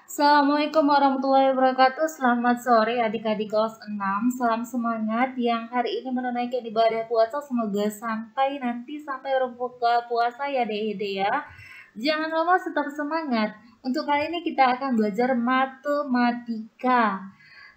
Assalamualaikum warahmatullahi wabarakatuh. Selamat sore adik-adik kelas 6. Salam semangat yang hari ini menunaikan ibadah puasa. Semoga sampai berbuka puasa ya Dede ya. Jangan lupa tetap semangat. Untuk kali ini kita akan belajar matematika.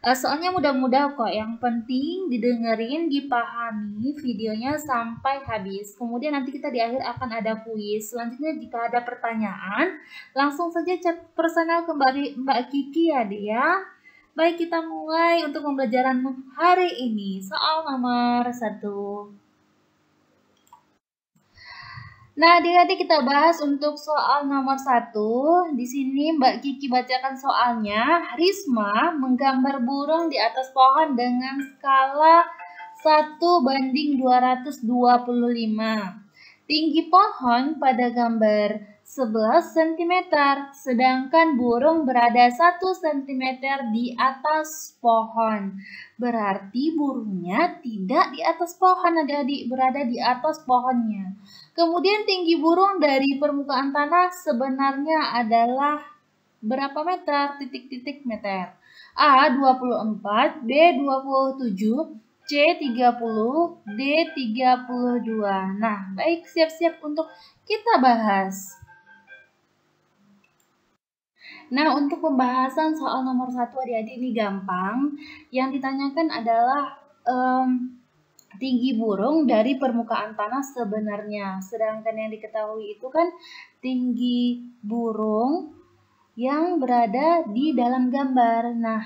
Soalnya mudah-mudah kok, yang penting didengerin, dipahami videonya sampai habis. Kemudian nanti kita di akhir akan ada kuis. Selanjutnya jika ada pertanyaan, langsung saja chat personal ke Mbak Kiki ya dia. Baik, kita mulai untuk pembelajaran hari ini. Soal nomor 1. Nah, adik-adik kita bahas untuk soal nomor 1. Di sini Mbak Kiki bacakan soalnya. Risma menggambar burung di atas pohon dengan skala 1:225. Tinggi pohon pada gambar 11 cm, sedangkan burung berada 1 cm di atas pohon. Berarti burungnya tidak di atas pohon, adik-adik, berada di atas pohonnya. Kemudian tinggi burung dari permukaan tanah sebenarnya adalah berapa meter? Titik-titik meter. A 24, B 27, C 30, D 32. Nah, baik, siap-siap untuk kita bahas. Nah, untuk pembahasan soal nomor 1 adik-adik ini gampang. Yang ditanyakan adalah tinggi burung dari permukaan tanah sebenarnya. Sedangkan yang diketahui itu kan tinggi burung yang berada di dalam gambar. Nah,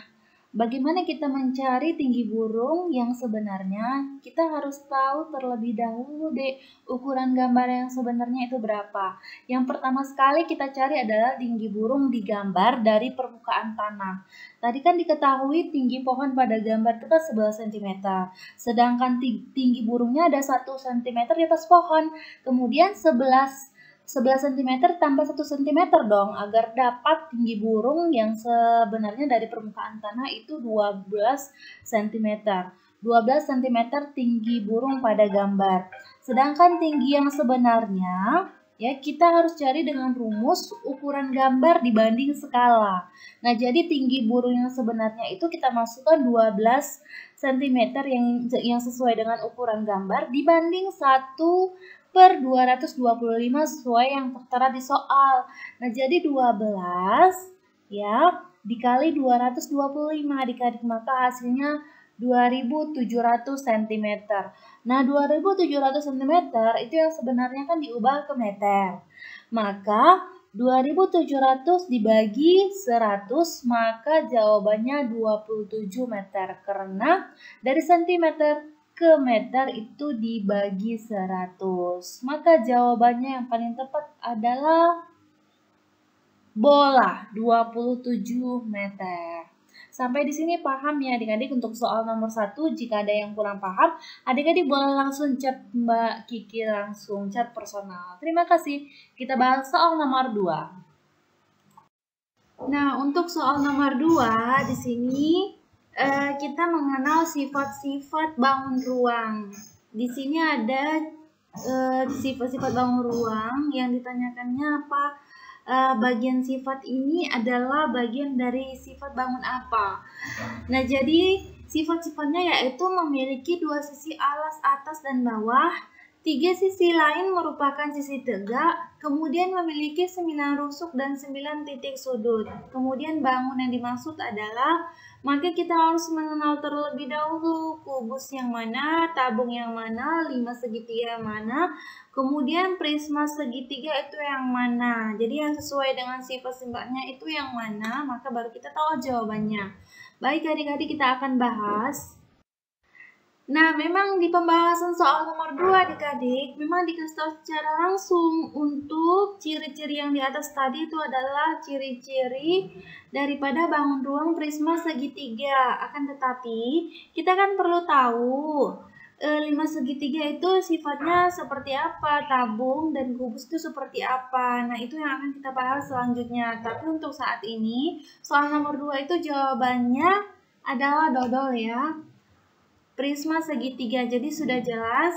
bagaimana kita mencari tinggi burung yang sebenarnya? Kita harus tahu terlebih dahulu deh ukuran gambar yang sebenarnya itu berapa. Yang pertama sekali kita cari adalah tinggi burung di gambar dari permukaan tanah. Tadi kan diketahui tinggi pohon pada gambar itu kan 11 cm. Sedangkan tinggi burungnya ada 1 cm di atas pohon. Kemudian 11 cm tambah 1 cm dong, agar dapat tinggi burung yang sebenarnya dari permukaan tanah itu 12 cm. 12 cm tinggi burung pada gambar. Sedangkan tinggi yang sebenarnya ya kita harus cari dengan rumus ukuran gambar dibanding skala. Nah, jadi tinggi burung yang sebenarnya itu kita masukkan 12 cm yang sesuai dengan ukuran gambar dibanding 1/225 sesuai yang tertera di soal. Nah, jadi 12 ya dikali 225 adik-adik, maka hasilnya 2700 cm. Nah, 2700 cm itu yang sebenarnya kan diubah ke meter. Maka 2700 dibagi 100, maka jawabannya 27 meter. Karena dari centimeter ke meter itu dibagi 100. Maka jawabannya yang paling tepat adalah bola, 27 meter. Sampai di sini paham ya adik-adik untuk soal nomor 1. Jika ada yang kurang paham, adik-adik boleh langsung chat Mbak Kiki, langsung chat personal. Terima kasih. Kita bahas soal nomor 2. Nah, untuk soal nomor 2 di sini kita mengenal sifat-sifat bangun ruang. Di sini ada sifat-sifat bangun ruang yang ditanyakannya apa? Bagian sifat ini adalah bagian dari sifat bangun apa. Nah, jadi sifat-sifatnya yaitu memiliki 2 sisi alas atas dan bawah, 3 sisi lain merupakan sisi tegak, kemudian memiliki 9 rusuk dan 9 titik sudut. Kemudian bangun yang dimaksud adalah, maka kita harus mengenal terlebih dahulu kubus yang mana, tabung yang mana, 5 segitiga yang mana, kemudian prisma segitiga itu yang mana. Jadi yang sesuai dengan sifat-sifatnya itu yang mana, maka baru kita tahu jawabannya. Baik adik-adik, kita akan bahas. Nah, memang di pembahasan soal nomor 2 adik-adik, memang dikasih tahu secara langsung untuk ciri-ciri yang di atas tadi itu adalah ciri-ciri daripada bangun ruang prisma segitiga. Akan tetapi, kita kan perlu tahu 5 segitiga itu sifatnya seperti apa, tabung dan kubus itu seperti apa. Nah, itu yang akan kita bahas selanjutnya. Tapi untuk saat ini, soal nomor 2 itu jawabannya adalah dodol ya. Prisma segitiga, jadi sudah jelas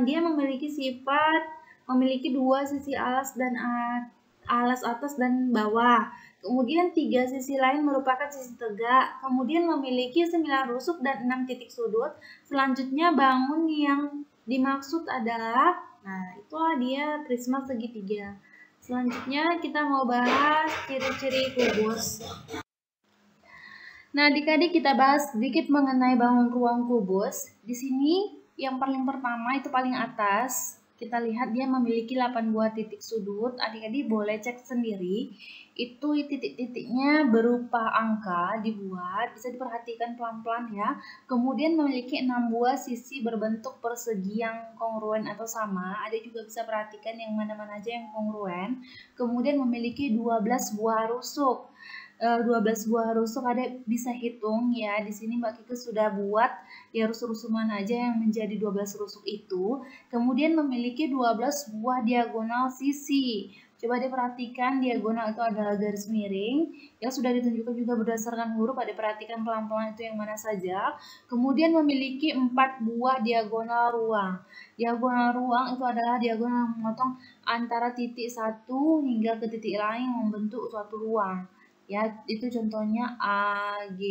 dia memiliki sifat memiliki 2 sisi alas atas dan bawah. Kemudian 3 sisi lain merupakan sisi tegak, kemudian memiliki 9 rusuk dan 6 titik sudut. Selanjutnya bangun yang dimaksud adalah, nah itulah dia prisma segitiga. Selanjutnya kita mau bahas ciri-ciri kubus. Nah, adik-adik kita bahas sedikit mengenai bangun ruang kubus. Di sini yang paling pertama itu paling atas, kita lihat dia memiliki 8 buah titik sudut. Adik-adik boleh cek sendiri. Itu titik-titiknya berupa angka dibuat, bisa diperhatikan pelan-pelan ya. Kemudian memiliki 6 buah sisi berbentuk persegi yang kongruen atau sama. Adik juga bisa perhatikan yang mana-mana aja yang kongruen. Kemudian memiliki 12 buah rusuk. 12 buah rusuk, ada bisa hitung ya. Di sini Mbak Kike sudah buat ya rusuk-rusuk mana aja yang menjadi 12 rusuk itu. Kemudian memiliki 12 buah diagonal sisi. Coba diperhatikan, diagonal itu adalah garis miring yang sudah ditunjukkan juga berdasarkan huruf. Ada perhatikan pelan-pelan itu yang mana saja. Kemudian memiliki 4 buah diagonal ruang. Diagonal ruang itu adalah diagonal yang memotong antara titik satu hingga ke titik lain membentuk suatu ruang. Ya, itu contohnya AG.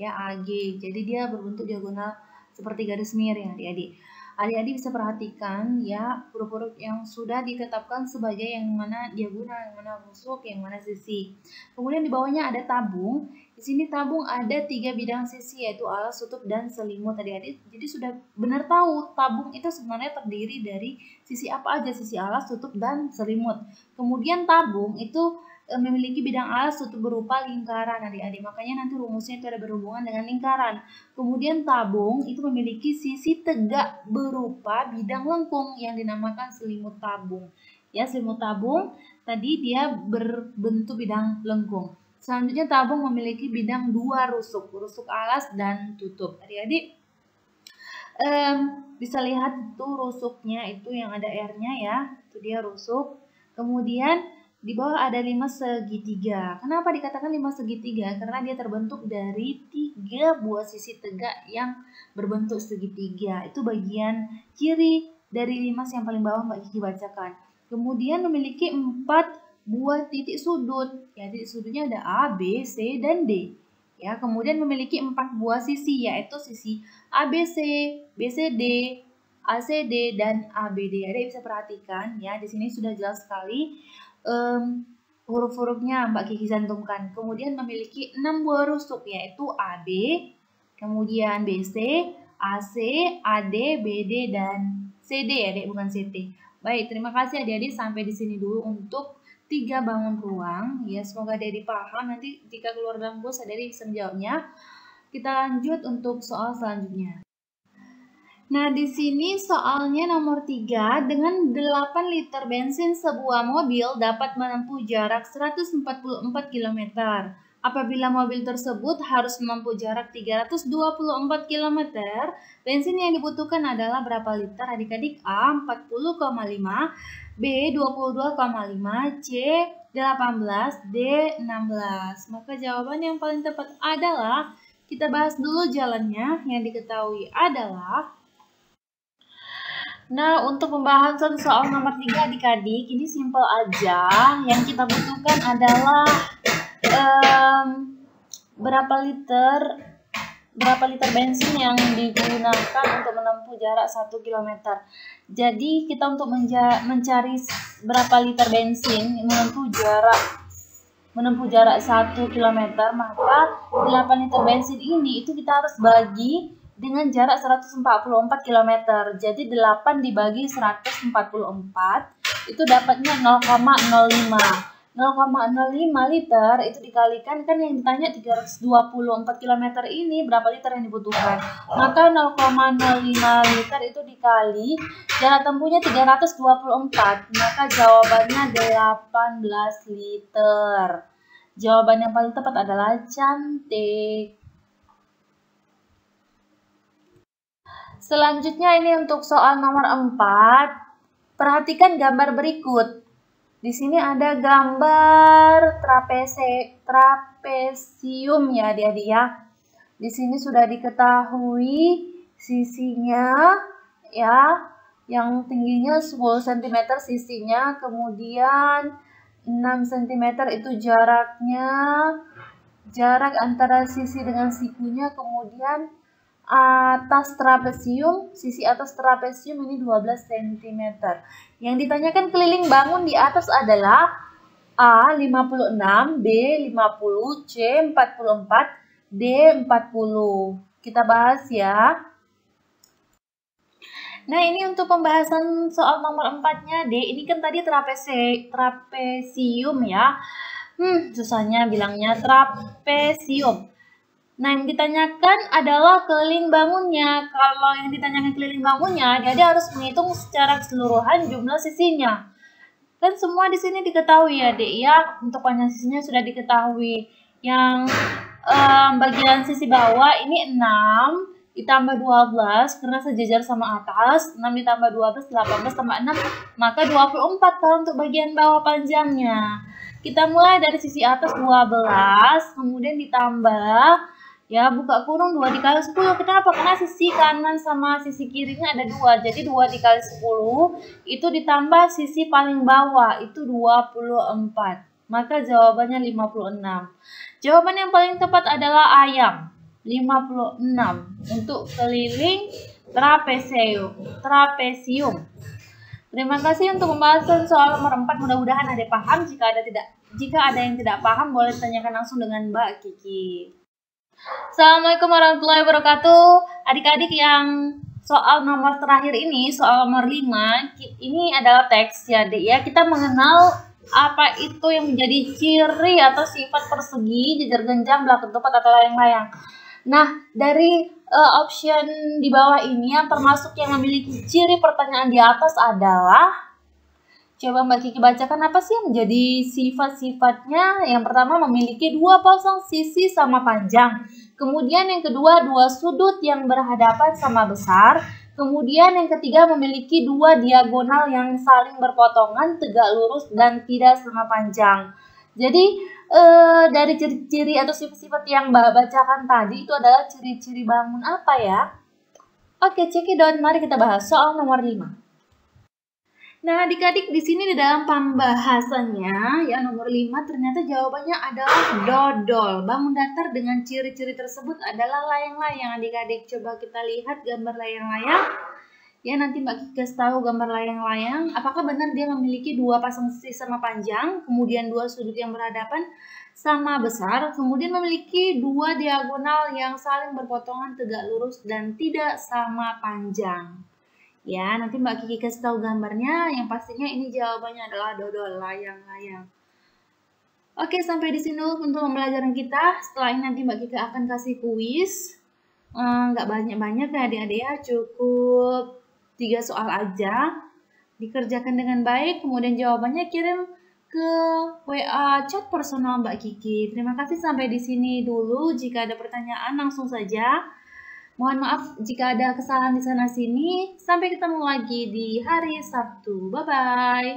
Ya, AG. Jadi dia berbentuk diagonal seperti garis miring, adik-adik. Adik-adik bisa perhatikan ya huruf-huruf yang sudah ditetapkan sebagai yang mana diagonal, yang mana rusuk, yang mana sisi. Kemudian di bawahnya ada tabung. Di sini tabung ada 3 bidang sisi, yaitu alas, tutup, dan selimut, adik-adik. Jadi sudah benar tahu tabung itu sebenarnya terdiri dari sisi apa aja, sisi alas, tutup, dan selimut. Kemudian tabung itu memiliki bidang alas tutup berupa lingkaran, adik-adik. Makanya nanti rumusnya itu ada berhubungan dengan lingkaran. Kemudian tabung itu memiliki sisi tegak berupa bidang lengkung yang dinamakan selimut tabung. Ya, selimut tabung tadi dia berbentuk bidang lengkung. Selanjutnya tabung memiliki bidang 2 rusuk, rusuk alas dan tutup. Adik-adik bisa lihat tuh rusuknya itu yang ada R-nya ya, itu dia rusuk. Kemudian di bawah ada 5 segitiga. Kenapa dikatakan 5 segitiga? Karena dia terbentuk dari 3 buah sisi tegak yang berbentuk segitiga. Itu bagian kiri dari 5 yang paling bawah Mbak Kiki bacakan. Kemudian memiliki 4 buah titik sudut. Ya, titik sudutnya ada A, B, C, dan D. Ya, kemudian memiliki 4 buah sisi, yaitu sisi ABC, BCD, ACD, dan ABD. Ada bisa perhatikan ya, di sini sudah jelas sekali huruf-hurufnya Mbak Kiki cantumkan. Kemudian memiliki 6 buah rusuk, yaitu AB, kemudian BC, AC, AD, BD, dan CD ya, bukan CT. Baik, terima kasih adik-adik, sampai di sini dulu untuk 3 bangun ruang. Ya, semoga adik-adik paham. Nanti jika keluar dalam bus adik-adik bisa menjawabnya. Kita lanjut untuk soal selanjutnya. Nah, di sini soalnya nomor 3, dengan 8 liter bensin sebuah mobil dapat menempuh jarak 144 km. Apabila mobil tersebut harus menempuh jarak 324 km, bensin yang dibutuhkan adalah berapa liter? Adik-adik, A 40,5, B 22,5, C 18, D 16. Maka jawaban yang paling tepat adalah, kita bahas dulu jalannya. Yang diketahui adalah, nah, untuk pembahasan soal nomor 3 adik-adik, ini simpel aja. Yang kita butuhkan adalah berapa liter bensin yang digunakan untuk menempuh jarak 1 km. Jadi kita untuk mencari berapa liter bensin menempuh jarak 1 km, maka 8 liter bensin ini itu kita harus bagi dengan jarak 144 km. Jadi 8 dibagi 144 itu dapatnya 0,05. 0,05 liter itu dikalikan, kan yang ditanya 324 km ini berapa liter yang dibutuhkan. Maka 0,05 liter itu dikali jarak tempuhnya 324. Maka jawabannya 18 liter. Jawaban yang paling tepat adalah cantik. Selanjutnya ini untuk soal nomor 4. Perhatikan gambar berikut. Di sini ada gambar trapesium ya adik-adik ya. Di sini sudah diketahui sisinya ya, yang tingginya 10 cm sisinya, kemudian 6 cm itu jarak antara sisi dengan sikunya. Kemudian sisi atas trapesium ini 12 cm. Yang ditanyakan keliling bangun di atas adalah A 56, B 50, C 44, D 40. Kita bahas ya. Nah, ini untuk pembahasan soal nomor 4-nya, D. Ini kan tadi trapesium ya. Susahnya bilangnya trapesium. Nah, yang ditanyakan adalah keliling bangunnya. Kalau yang ditanyakan keliling bangunnya, dia harus menghitung secara keseluruhan jumlah sisinya. Kan semua di sini diketahui ya, Dek ya. Untuk panjang sisinya sudah diketahui. Yang bagian sisi bawah ini 6 ditambah 12 karena sejajar sama atas. 6 ditambah 12, 18 tambah 6, maka 24 kalau untuk bagian bawah panjangnya. Kita mulai dari sisi atas 12, kemudian ditambah ya, buka kurung 2 dikali 10. Kenapa? Karena sisi kanan sama sisi kirinya ada 2. Jadi 2 dikali 10 itu ditambah sisi paling bawah itu 24. Maka jawabannya 56. Jawaban yang paling tepat adalah ayam. 56 untuk keliling trapesium. Terima kasih untuk pembahasan soal nomor 4. Mudah-mudahan ada paham. Jika ada yang tidak paham, boleh tanyakan langsung dengan Mbak Kiki. Assalamualaikum warahmatullahi wabarakatuh. Adik-adik yang soal nomor terakhir ini, soal nomor 5, ini adalah teks ya, Dek ya. Kita mengenal apa itu yang menjadi ciri atau sifat persegi, jejer genjang, belakang tepat atau layang-layang. Nah, dari option di bawah ini yang termasuk yang memiliki ciri pertanyaan di atas adalah, coba Mbak Kiki bacakan apa sih yang menjadi sifat-sifatnya. Yang pertama, memiliki 2 pasang sisi sama panjang. Kemudian yang kedua, 2 sudut yang berhadapan sama besar. Kemudian yang ketiga, memiliki 2 diagonal yang saling berpotongan, tegak lurus, dan tidak sama panjang. Jadi dari ciri-ciri atau sifat-sifat yang Mbak bacakan tadi itu adalah ciri-ciri bangun apa ya? Oke, cekidot, mari kita bahas soal nomor 5. Nah, adik-adik di sini di dalam pembahasannya ya nomor 5 ternyata jawabannya adalah dodol. Bangun datar dengan ciri-ciri tersebut adalah layang-layang. Adik-adik coba kita lihat gambar layang-layang. Ya, nanti Mbak Kiki kasih tahu gambar layang-layang. Apakah benar dia memiliki 2 pasang sisi sama panjang, kemudian 2 sudut yang berhadapan sama besar, kemudian memiliki 2 diagonal yang saling berpotongan, tegak lurus, dan tidak sama panjang. Ya, nanti Mbak Kiki kasih tahu gambarnya. Yang pastinya ini jawabannya adalah dodol, layang-layang. Oke, sampai di sini untuk pembelajaran kita. Setelah ini nanti Mbak Kiki akan kasih kuis. Nggak banyak-banyak ya adik-adik ya, cukup 3 soal aja. Dikerjakan dengan baik, kemudian jawabannya kirim ke WA chat personal Mbak Kiki. Terima kasih sampai di sini dulu. Jika ada pertanyaan langsung saja. Mohon maaf jika ada kesalahan di sana sini. Sampai ketemu lagi di hari Sabtu. Bye-bye.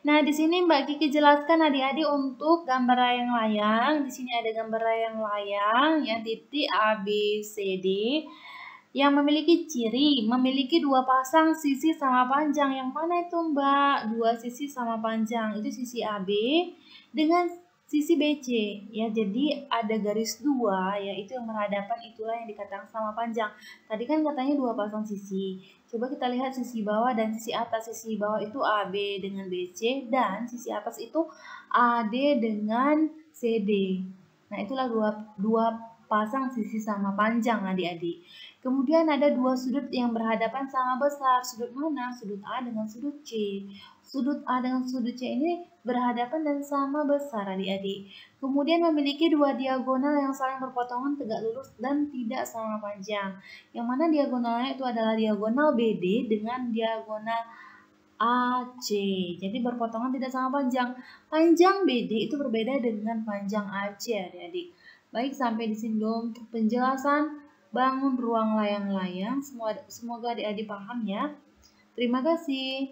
Nah, di sini Mbak Kiki jelaskan adik-adik untuk gambar layang-layang. Di sini ada gambar layang-layang ya, titik A, B, C, D. Yang memiliki ciri, memiliki 2 pasang sisi sama panjang. Yang mana itu Mbak? 2 sisi sama panjang. Itu sisi AB dengan sisi BC ya, jadi ada garis 2 ya, itu yang berhadapan, itulah yang dikatakan sama panjang. Tadi kan katanya 2 pasang sisi. Coba kita lihat sisi bawah dan sisi atas. Sisi bawah itu AB dengan BC dan sisi atas itu AD dengan CD. Nah, itulah dua pasang sisi sama panjang adik-adik. Kemudian ada 2 sudut yang berhadapan sama besar. Sudut mana? Sudut A dengan sudut C. Sudut A dengan sudut C ini berhadapan dan sama besar adik-adik. Kemudian memiliki 2 diagonal yang saling berpotongan, tegak lurus, dan tidak sama panjang. Yang mana diagonalnya itu adalah diagonal BD dengan diagonal AC. Jadi berpotongan tidak sama panjang. Panjang BD itu berbeda dengan panjang AC adik-adik. Baik, sampai di sini dulu untuk penjelasan bangun ruang layang-layang. Semoga adik-adik paham ya. Terima kasih.